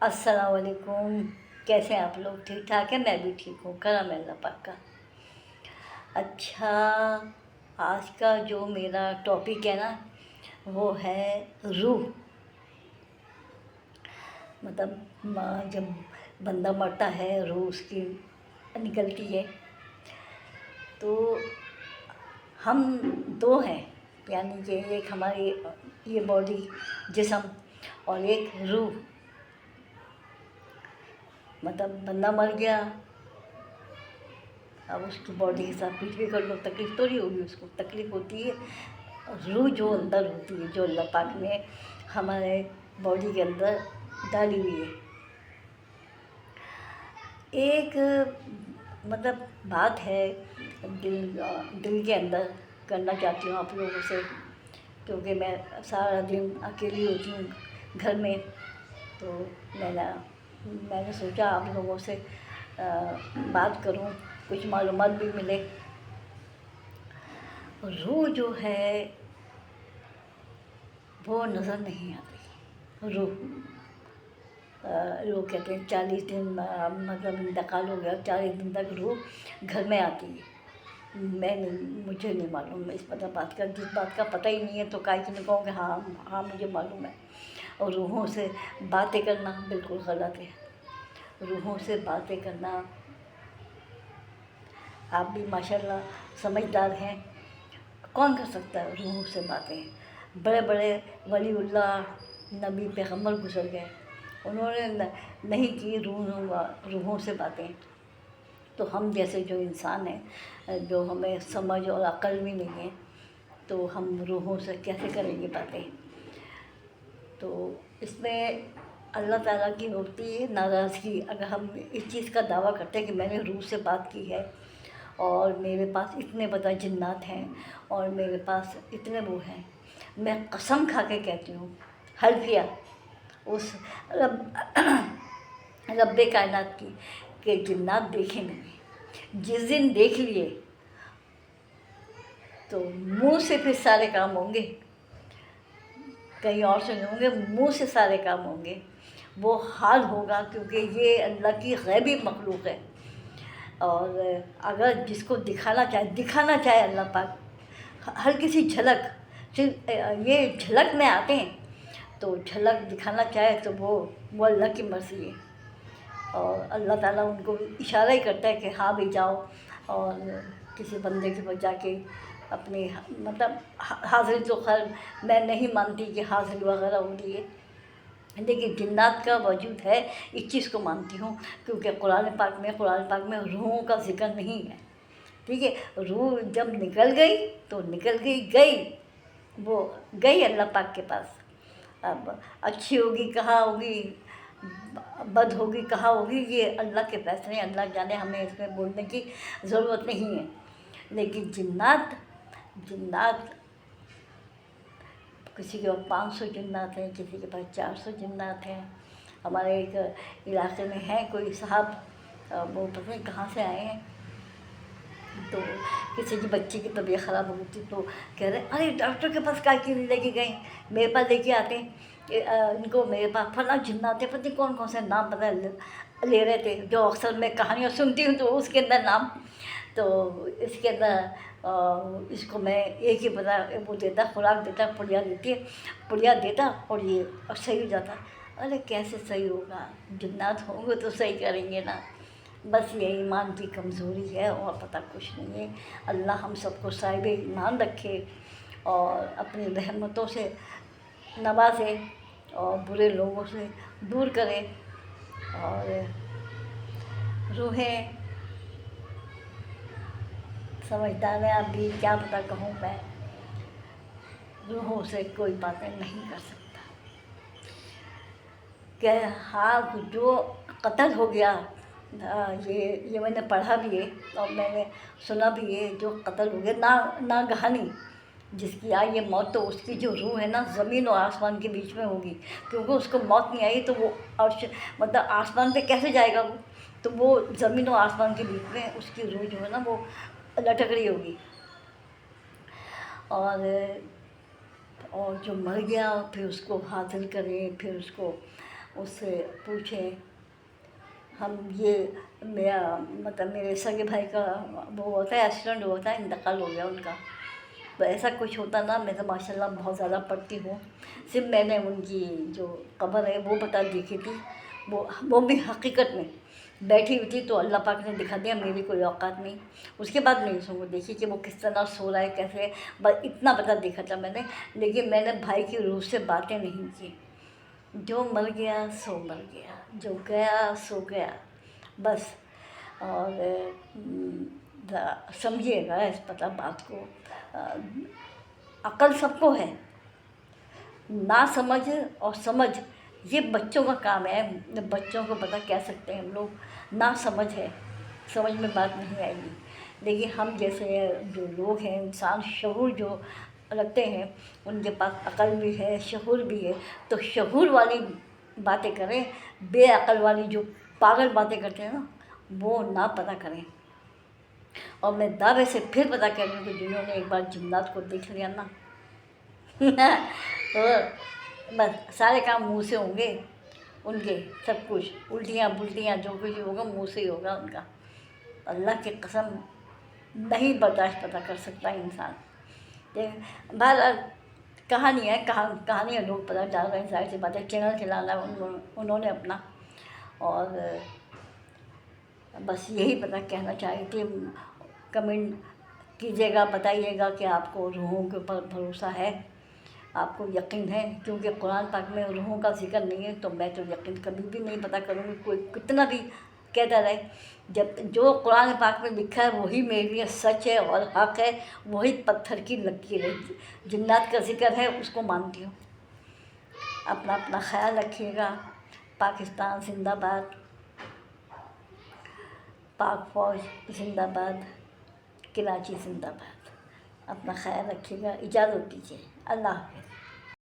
अस्सलाम वालेकुम। कैसे हैं आप लोग? ठीक ठाक है? मैं भी ठीक हूँ, करम है अल्लाह पाक का। अच्छा, आज का जो मेरा टॉपिक है ना, वो है रूह। मतलब जब बंदा मरता है, रूह उसकी निकलती है। तो हम दो हैं, यानी कि एक हमारी ये बॉडी, जिस्म, और एक रूह। मतलब बंदा मर गया, अब उसकी बॉडी के साथ कुछ भी कर लो, तकलीफ़ थोड़ी होगी, उसको तकलीफ़ होती है। रूह जो अंदर होती है, जो अल्लाह पाक ने हमारे बॉडी के अंदर डाली हुई है। एक मतलब बात है, दिल के अंदर करना चाहती हूँ आप लोगों से, क्योंकि मैं सारा दिन अकेली होती हूँ घर में। तो मैंने सोचा आप लोगों से बात करूं, कुछ मालूमात भी मिले। रूह जो है वो नज़र नहीं आती। रूह लोग कहते हैं 40 दिन मतलब इंतकाल हो गया, 40 दिन तक रूह घर में आती है। मुझे नहीं मालूम इस बात का, जिस बात का पता ही नहीं है तो काहे कि कहूँ कि हाँ हाँ मुझे मालूम है। और रूहों से बातें करना बिल्कुल गलत है। रूहों से बातें करना, आप भी माशाल्लाह समझदार हैं, कौन कर सकता है रूहों से बातें? बड़े बड़े वलीउल्लाह नबी पैगम्बर गुजर गए, उन्होंने नहीं की रूहों से बातें। तो हम जैसे जो इंसान हैं, जो हमें समझ और अक्ल भी नहीं है, तो हम रूहों से कैसे करेंगे बातें? तो इसमें अल्लाह ताला की होती है नाराज़गी अगर हम इस चीज़ का दावा करते हैं कि मैंने रूह से बात की है, और मेरे पास इतने बड़ा जिन्नात हैं, और मेरे पास इतने वो हैं। मैं कसम खा के कहती हूँ, हल्फिया उस रब रब्बे कायनात की, कि जिन्नात देखे नहीं। जिस दिन देख लिए तो मुंह से फिर सारे काम होंगे, कहीं और से नहीं होंगे, मुंह से सारे काम होंगे। वो हाल होगा, क्योंकि ये अल्लाह की गैबी मखलूक है। और अगर जिसको दिखाना चाहे अल्लाह पाक, हल्की सी झलक, सिर्फ ये झलक में आते हैं, तो झलक दिखाना चाहे तो वो अल्लाह की मर्ज़ी है। और अल्लाह ताला उनको इशारा ही करता है कि हाँ भी जाओ, और किसी बंदे के पास जाके अपनी मतलब हाज़िरी, तो खैर मैं नहीं मानती कि हाज़िरी वगैरह होती है, लेकिन जिन्नात का वजूद है, इस चीज़ को मानती हूँ। क्योंकि कुरान पाक में रूहों का ज़िक्र नहीं है, ठीक है। रूह जब निकल गई तो निकल गई, वो गई अल्लाह पाक के पास। अब अच्छी होगी कहाँ होगी, बद होगी कहाँ होगी, ये अल्लाह के फैसले हैं, अल्लाह जाने, हमें इसमें बोलने की ज़रूरत नहीं है। लेकिन जिन्नात जिन्नात किसी के पास 500 जिन्नात हैं, किसी के पास 400 जिन्नात हैं। हमारे एक इलाके में है कोई साहब, वो पता नहीं कहाँ से आए हैं। तो किसी की बच्ची की तबीयत ख़राब हो गई थी, तो कह रहे अरे डॉक्टर के पास काहे क्यों नहीं लेके गए, मेरे पास लेके आते। इनको मेरे पास फला जिन्नात है, पता नहीं कौन कौन से नाम पता ले रहे थे, जो अक्सर मैं कहानियाँ सुनती हूँ तो उसके अंदर नाम। तो इसके अंदर इसको मैं एक ही पता, वो देता, खुराक देता, पुड़िया देता, और ये और सही हो जाता। अरे कैसे सही होगा, जिन्नात होंगे तो सही करेंगे ना। बस ये ईमान की कमज़ोरी है, और पता कुछ नहीं है। अल्लाह हम सबको साहिब ईमान रखे, और अपनी रहमतों से नवाज़े, और बुरे लोगों से दूर करे। और रूहें समझदार हैं, आप भी, क्या पता कहूँ मैं, रूहों से कोई बातें नहीं कर सकता। क्या हाँ, जो कत्ल हो गया, ये मैंने पढ़ा भी है और मैंने सुना भी है, जो कत्ल हो गया नागहानी, जिसकी आई ये मौत, तो उसकी जो रूह है ना, ज़मीन और आसमान के बीच में होगी। क्योंकि उसको मौत नहीं आई, तो वो अर्श मतलब आसमान पे कैसे जाएगा वो, तो वो ज़मीन और आसमान के बीच में उसकी रूह जो है ना, वो लटक रही होगी। और जो मर गया, फिर उसको हासिल करें, फिर उसको उससे पूछें। हम ये मेरा मतलब मेरे सगे भाई का वो होता है, एक्सीडेंट होता है, इंतकाल हो गया उनका। तो ऐसा कुछ होता ना, मैं तो माशाल्लाह बहुत ज़्यादा पढ़ती हूँ। सिर्फ मैंने उनकी जो कब्र है वो बता देखी थी, वो भी हकीकत में बैठी हुई थी, तो अल्लाह पाक ने दिखा दिया, मेरी कोई औकात नहीं। उसके बाद नहीं उसको देखी कि वो किस तरह सो रहा है, कैसे, बस इतना पता देखा था मैंने। लेकिन मैंने भाई की रूह से बातें नहीं की। जो मर गया सो मर गया, जो गया सो गया, बस। और समझिएगा इस पता बात को। अक्ल सबको है, ना समझ और समझ ये बच्चों का काम है। बच्चों को पता कह सकते हैं हम लोग, ना समझ है, समझ में बात नहीं आएगी। लेकिन हम जैसे जो लोग हैं, इंसान शऊर जो रखते हैं, उनके पास अक्ल भी है, शऊर भी है, तो शऊर वाली बातें करें। बेअक्ल वाली जो पागल बातें करते हैं ना, वो ना पता करें। और मैं दावे से फिर पता कर रही हूँ कि जिन्होंने एक बार जिन्नात को देख लिया ना तो बस सारे काम मुँह से होंगे उनके, सब कुछ उल्टियाँ पुल्टियाँ जो कुछ होगा मुँह से ही होगा उनका। अल्लाह की कसम नहीं बर्दाश्त पता कर सकता इंसान। लेकिन बहरहाल कहानी है, कहानियाँ लोग पता डाल रहे हैं, जाहिर सी बात है, चैनल चलाना है उन्होंने अपना। और बस यही पता कहना चाही थी। कमेंट कीजिएगा, बताइएगा कि आपको रूहों के ऊपर भरोसा है, आपको यकीन है। क्योंकि कुरान पाक में रूहों का जिक्र नहीं है, तो मैं तो यकीन कभी भी नहीं पता करूँगी, कोई कितना भी कहता रहे। जब जो कुरान पाक में लिखा है वही मेरे लिए सच है और हक़ है, वही पत्थर की लकीर है। जिन्नात का जिक्र है उसको मानती हूँ। अपना अपना ख्याल रखिएगा। पाकिस्तान जिंदाबाद, पाक फ़ौज जिंदाबाद, कराची जिंदाबाद। अपना ख्याल रखिएगा। इजाज़त दीजिए। अल्लाह हाफ़िज़।